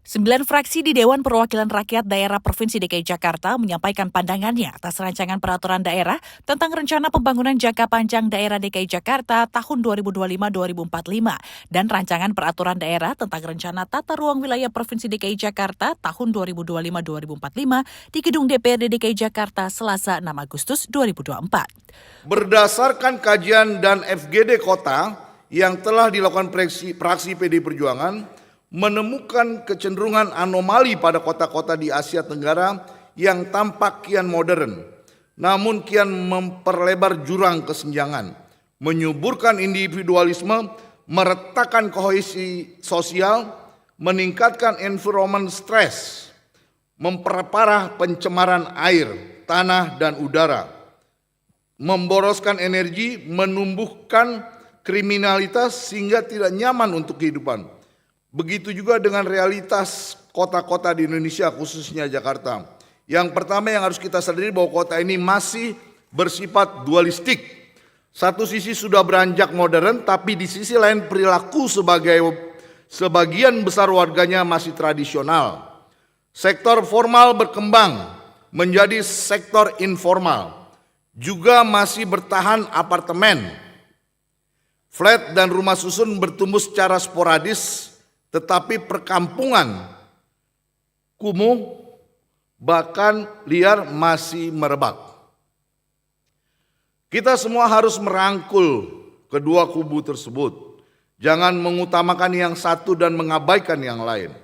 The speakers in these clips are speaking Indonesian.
9 fraksi di Dewan Perwakilan Rakyat Daerah Provinsi DKI Jakarta menyampaikan pandangannya atas rancangan peraturan daerah tentang rencana pembangunan jangka panjang daerah DKI Jakarta tahun 2025-2045 dan rancangan peraturan daerah tentang rencana tata ruang wilayah Provinsi DKI Jakarta tahun 2025-2045 di Gedung DPRD DKI Jakarta Selasa 6 Agustus 2024. Berdasarkan kajian dan FGD kota yang telah dilakukan praksi PD Perjuangan, menemukan kecenderungan anomali pada kota-kota di Asia Tenggara yang tampak kian modern, namun kian memperlebar jurang kesenjangan, menyuburkan individualisme, meretakkan kohesi sosial, meningkatkan environment stress, memperparah pencemaran air, tanah, dan udara, memboroskan energi, menumbuhkan kriminalitas sehingga tidak nyaman untuk kehidupan. Begitu juga dengan realitas kota-kota di Indonesia, khususnya Jakarta. Yang pertama yang harus kita sadari bahwa kota ini masih bersifat dualistik. Satu sisi sudah beranjak modern, tapi di sisi lain perilaku sebagian besar warganya masih tradisional. Sektor formal berkembang menjadi sektor informal. Juga masih bertahan apartemen. Flat dan rumah susun bertumbuh secara sporadis, tetapi perkampungan, kumuh, bahkan liar masih merebak. Kita semua harus merangkul kedua kubu tersebut. Jangan mengutamakan yang satu dan mengabaikan yang lain.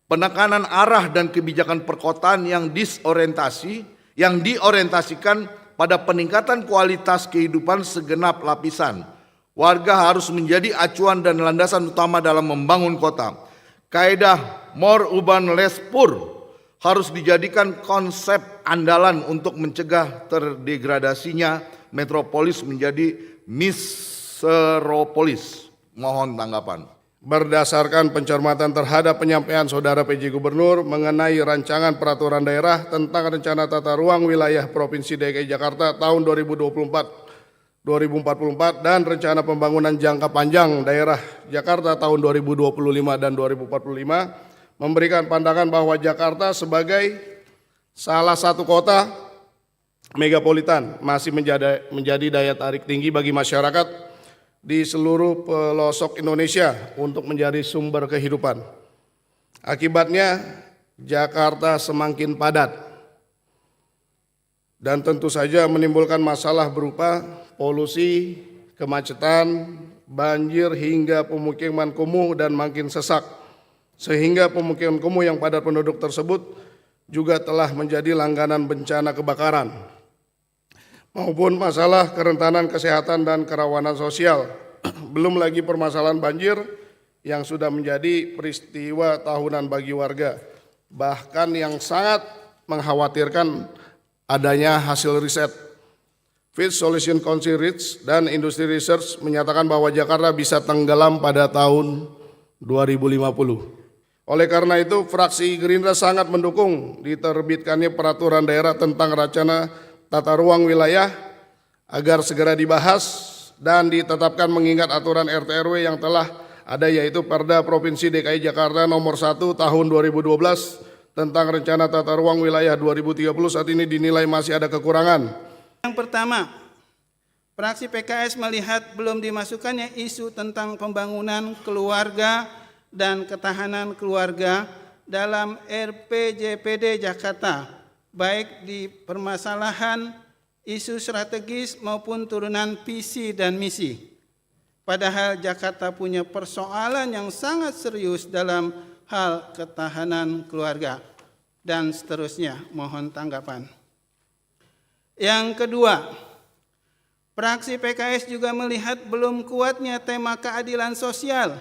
Penekanan arah dan kebijakan perkotaan yang diorientasikan pada peningkatan kualitas kehidupan segenap lapisan. Warga harus menjadi acuan dan landasan utama dalam membangun kota. Kaidah more urban less poor harus dijadikan konsep andalan untuk mencegah terdegradasinya metropolis menjadi miseropolis. Mohon tanggapan. Berdasarkan pencermatan terhadap penyampaian Saudara PJ Gubernur mengenai rancangan peraturan daerah tentang rencana tata ruang wilayah Provinsi DKI Jakarta tahun 2024 dan rencana pembangunan jangka panjang daerah Jakarta tahun 2025 dan 2045 memberikan pandangan bahwa Jakarta sebagai salah satu kota megapolitan masih menjadi daya tarik tinggi bagi masyarakat di seluruh pelosok Indonesia untuk menjadi sumber kehidupan. Akibatnya Jakarta semakin padat dan tentu saja menimbulkan masalah berupa polusi, kemacetan, banjir hingga pemukiman kumuh dan makin sesak. Sehingga pemukiman kumuh yang padat penduduk tersebut juga telah menjadi langganan bencana kebakaran maupun masalah kerentanan kesehatan dan kerawanan sosial. Belum lagi permasalahan banjir yang sudah menjadi peristiwa tahunan bagi warga. Bahkan yang sangat mengkhawatirkan adanya hasil riset Fitch Solution Council Reach dan Industry Research menyatakan bahwa Jakarta bisa tenggelam pada tahun 2050. Oleh karena itu, fraksi Gerindra sangat mendukung diterbitkannya peraturan daerah tentang rencana tata ruang wilayah agar segera dibahas dan ditetapkan mengingat aturan RT/RW yang telah ada, yaitu Perda Provinsi DKI Jakarta nomor 1 tahun 2012 tentang rencana tata ruang wilayah 2030 saat ini dinilai masih ada kekurangan. Yang pertama, fraksi PKS melihat belum dimasukkannya isu tentang pembangunan keluarga dan ketahanan keluarga dalam RPJPD Jakarta, baik di permasalahan isu strategis maupun turunan visi dan misi. Padahal Jakarta punya persoalan yang sangat serius dalam hal ketahanan keluarga dan seterusnya. Mohon tanggapan. Yang kedua, fraksi PKS juga melihat belum kuatnya tema keadilan sosial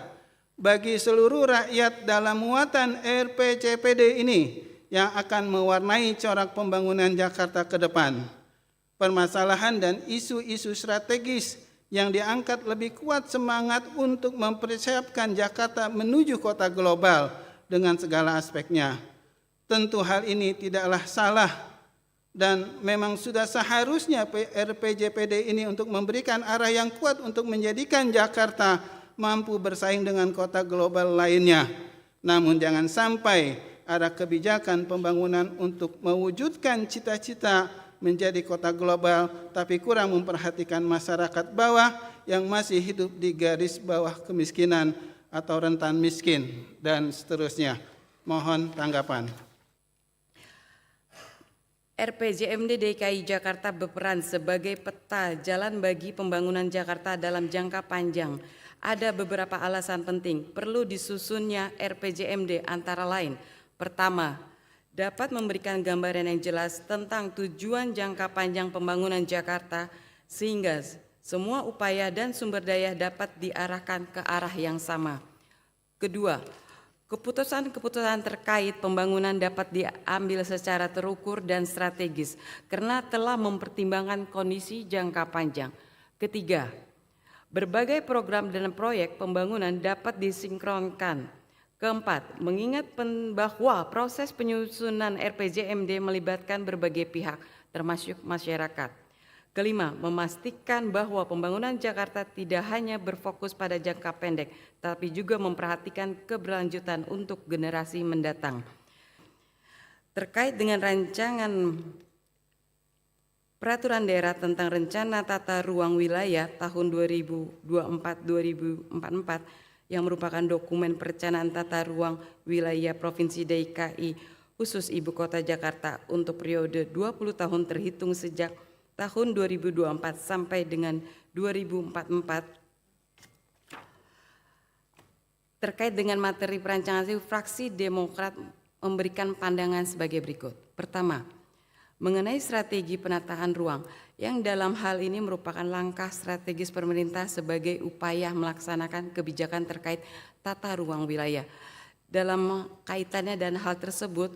bagi seluruh rakyat dalam muatan RPJPD ini yang akan mewarnai corak pembangunan Jakarta ke depan. Permasalahan dan isu-isu strategis yang diangkat lebih kuat semangat untuk mempersiapkan Jakarta menuju kota global dengan segala aspeknya. Tentu hal ini tidaklah salah dan memang sudah seharusnya RPJPD ini untuk memberikan arah yang kuat untuk menjadikan Jakarta mampu bersaing dengan kota global lainnya. Namun jangan sampai ada kebijakan pembangunan untuk mewujudkan cita-cita menjadi kota global, tapi kurang memperhatikan masyarakat bawah yang masih hidup di garis bawah kemiskinan atau rentan miskin, dan seterusnya. Mohon tanggapan. RPJMD DKI Jakarta berperan sebagai peta jalan bagi pembangunan Jakarta dalam jangka panjang. Ada beberapa alasan penting perlu disusunnya RPJMD, antara lain: pertama, dapat memberikan gambaran yang jelas tentang tujuan jangka panjang pembangunan Jakarta sehingga semua upaya dan sumber daya dapat diarahkan ke arah yang sama. Kedua, keputusan-keputusan terkait pembangunan dapat diambil secara terukur dan strategis karena telah mempertimbangkan kondisi jangka panjang. Ketiga, berbagai program dan proyek pembangunan dapat disinkronkan. Keempat, mengingat bahwa proses penyusunan RPJMD melibatkan berbagai pihak, termasuk masyarakat. Kelima, memastikan bahwa pembangunan Jakarta tidak hanya berfokus pada jangka pendek, tapi juga memperhatikan keberlanjutan untuk generasi mendatang. Terkait dengan rancangan Peraturan Daerah tentang Rencana Tata Ruang Wilayah tahun 2024-2044 yang merupakan dokumen perencanaan tata ruang wilayah Provinsi DKI khusus Ibu Kota Jakarta untuk periode 20 tahun terhitung sejak tahun 2024 sampai dengan 2044. Terkait dengan materi perancangan itu, fraksi Demokrat memberikan pandangan sebagai berikut. Pertama, mengenai strategi penataan ruang yang dalam hal ini merupakan langkah strategis pemerintah sebagai upaya melaksanakan kebijakan terkait tata ruang wilayah. Dalam kaitannya dan hal tersebut,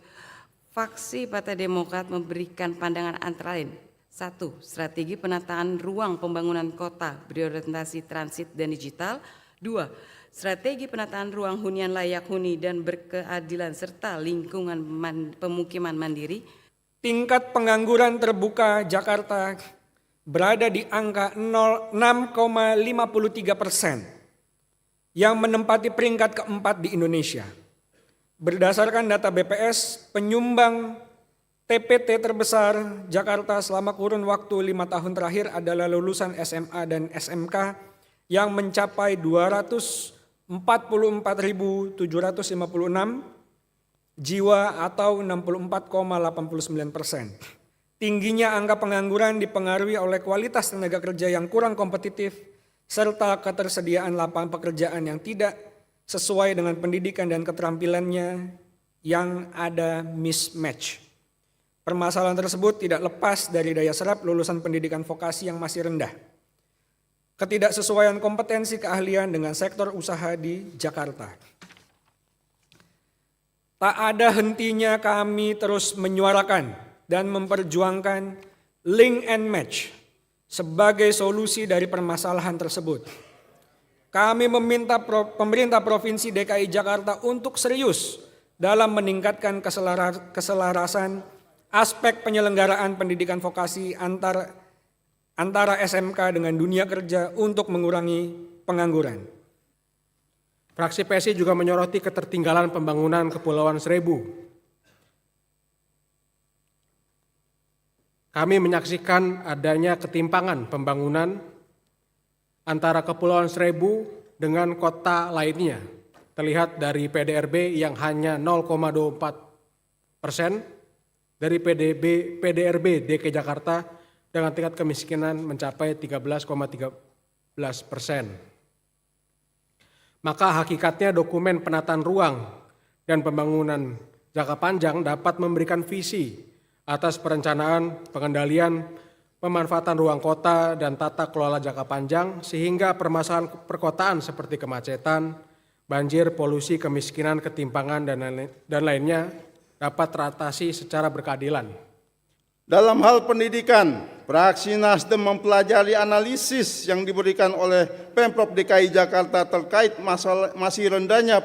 fraksi Partai Demokrat memberikan pandangan antara lain: 1. Strategi penataan ruang pembangunan kota berorientasi transit dan digital. 2. Strategi penataan ruang hunian layak huni dan berkeadilan serta lingkungan pemukiman mandiri. Tingkat pengangguran terbuka Jakarta berada di angka 6,53%, yang menempati peringkat keempat di Indonesia. Berdasarkan data BPS, penyumbang TPT terbesar Jakarta selama kurun waktu 5 tahun terakhir adalah lulusan SMA dan SMK yang mencapai 244.756 jiwa atau 64,89%. Tingginya angka pengangguran dipengaruhi oleh kualitas tenaga kerja yang kurang kompetitif serta ketersediaan lapangan pekerjaan yang tidak sesuai dengan pendidikan dan keterampilannya yang ada mismatch. Permasalahan tersebut tidak lepas dari daya serap lulusan pendidikan vokasi yang masih rendah. Ketidaksesuaian kompetensi keahlian dengan sektor usaha di Jakarta. Tak ada hentinya kami terus menyuarakan dan memperjuangkan link and match sebagai solusi dari permasalahan tersebut. Kami meminta pemerintah Provinsi DKI Jakarta untuk serius dalam meningkatkan keselarasan aspek penyelenggaraan pendidikan vokasi antara SMK dengan dunia kerja untuk mengurangi pengangguran. Fraksi PSI juga menyoroti ketertinggalan pembangunan Kepulauan Seribu. Kami menyaksikan adanya ketimpangan pembangunan antara Kepulauan Seribu dengan kota lainnya. Terlihat dari PDRB yang hanya 0,24% dari PDRB DKI Jakarta dengan tingkat kemiskinan mencapai 13,13%. Maka hakikatnya dokumen penataan ruang dan pembangunan jangka panjang dapat memberikan visi atas perencanaan, pengendalian, pemanfaatan ruang kota dan tata kelola jangka panjang sehingga permasalahan perkotaan seperti kemacetan, banjir, polusi, kemiskinan, ketimpangan dan lainnya dapat teratasi secara berkeadilan. Dalam hal pendidikan, fraksi Nasdem mempelajari analisis yang diberikan oleh Pemprov DKI Jakarta terkait masih rendahnya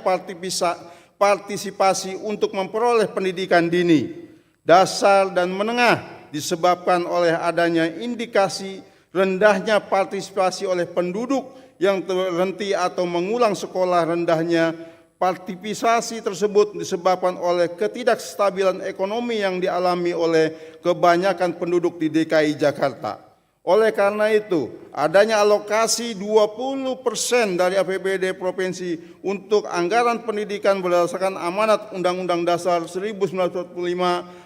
partisipasi untuk memperoleh pendidikan dini, dasar dan menengah disebabkan oleh adanya indikasi rendahnya partisipasi oleh penduduk yang terhenti atau mengulang sekolah, rendahnya Partisipasi tersebut disebabkan oleh ketidakstabilan ekonomi yang dialami oleh kebanyakan penduduk di DKI Jakarta. Oleh karena itu, adanya alokasi 20% dari APBD provinsi untuk anggaran pendidikan berdasarkan amanat Undang-Undang Dasar 1945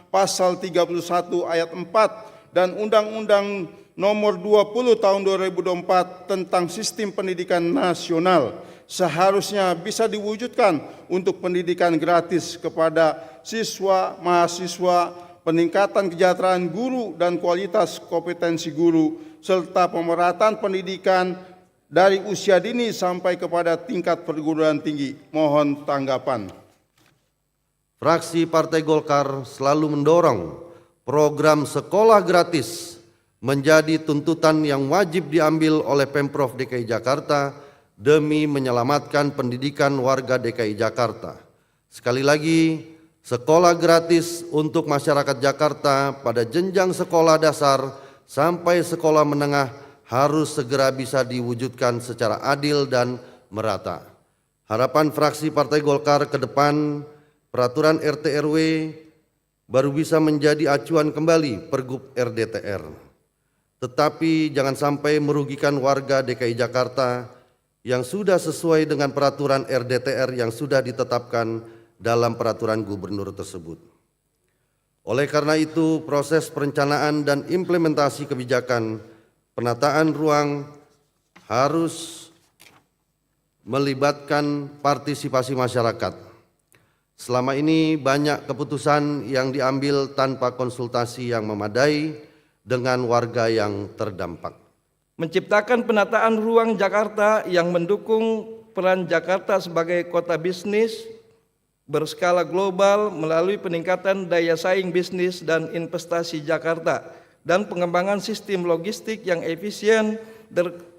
Pasal 31 Ayat 4 dan Undang-Undang Nomor 20 Tahun 2024 tentang Sistem Pendidikan Nasional seharusnya bisa diwujudkan untuk pendidikan gratis kepada siswa, mahasiswa, peningkatan kesejahteraan guru dan kualitas kompetensi guru, serta pemerataan pendidikan dari usia dini sampai kepada tingkat perguruan tinggi. Mohon tanggapan. Fraksi Partai Golkar selalu mendorong program sekolah gratis menjadi tuntutan yang wajib diambil oleh Pemprov DKI Jakarta demi menyelamatkan pendidikan warga DKI Jakarta. Sekali lagi, sekolah gratis untuk masyarakat Jakarta pada jenjang sekolah dasar sampai sekolah menengah harus segera bisa diwujudkan secara adil dan merata. Harapan fraksi Partai Golkar ke depan, peraturan RT RW baru bisa menjadi acuan kembali Pergub RDTR. Tetapi jangan sampai merugikan warga DKI Jakarta yang sudah sesuai dengan peraturan RDTR yang sudah ditetapkan dalam peraturan gubernur tersebut. Oleh karena itu, proses perencanaan dan implementasi kebijakan penataan ruang harus melibatkan partisipasi masyarakat. Selama ini banyak keputusan yang diambil tanpa konsultasi yang memadai dengan warga yang terdampak. Menciptakan penataan ruang Jakarta yang mendukung peran Jakarta sebagai kota bisnis berskala global melalui peningkatan daya saing bisnis dan investasi Jakarta dan pengembangan sistem logistik yang efisien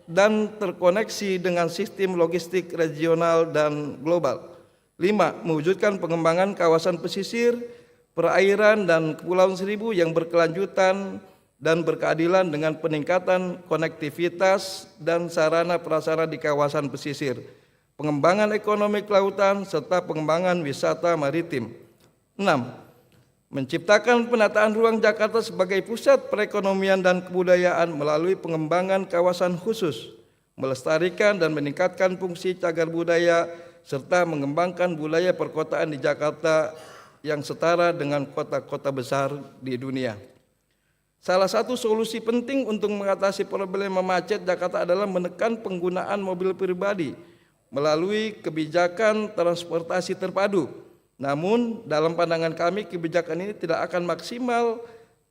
dan terkoneksi dengan sistem logistik regional dan global. 5. Mewujudkan pengembangan kawasan pesisir, perairan dan Kepulauan Seribu yang berkelanjutan dan berkeadilan dengan peningkatan konektivitas dan sarana prasarana di kawasan pesisir, pengembangan ekonomi kelautan, serta pengembangan wisata maritim. 6. Menciptakan penataan ruang Jakarta sebagai pusat perekonomian dan kebudayaan melalui pengembangan kawasan khusus, melestarikan dan meningkatkan fungsi cagar budaya, serta mengembangkan budaya perkotaan di Jakarta yang setara dengan kota-kota besar di dunia. Salah satu solusi penting untuk mengatasi problema macet Jakarta adalah menekan penggunaan mobil pribadi melalui kebijakan transportasi terpadu. Namun, dalam pandangan kami kebijakan ini tidak akan maksimal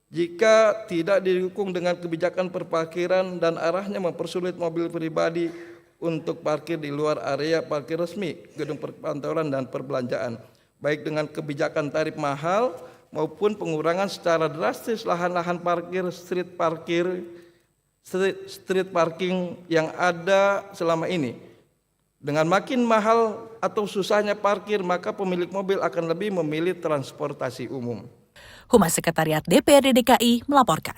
jika tidak didukung dengan kebijakan perparkiran dan arahnya mempersulit mobil pribadi untuk parkir di luar area parkir resmi, gedung perkantoran dan perbelanjaan, baik dengan kebijakan tarif mahal maupun pengurangan secara drastis lahan-lahan parkir street parking yang ada selama ini. Dengan makin mahal atau susahnya parkir, maka pemilik mobil akan lebih memilih transportasi umum. Humas Sekretariat DPRD DKI melaporkan.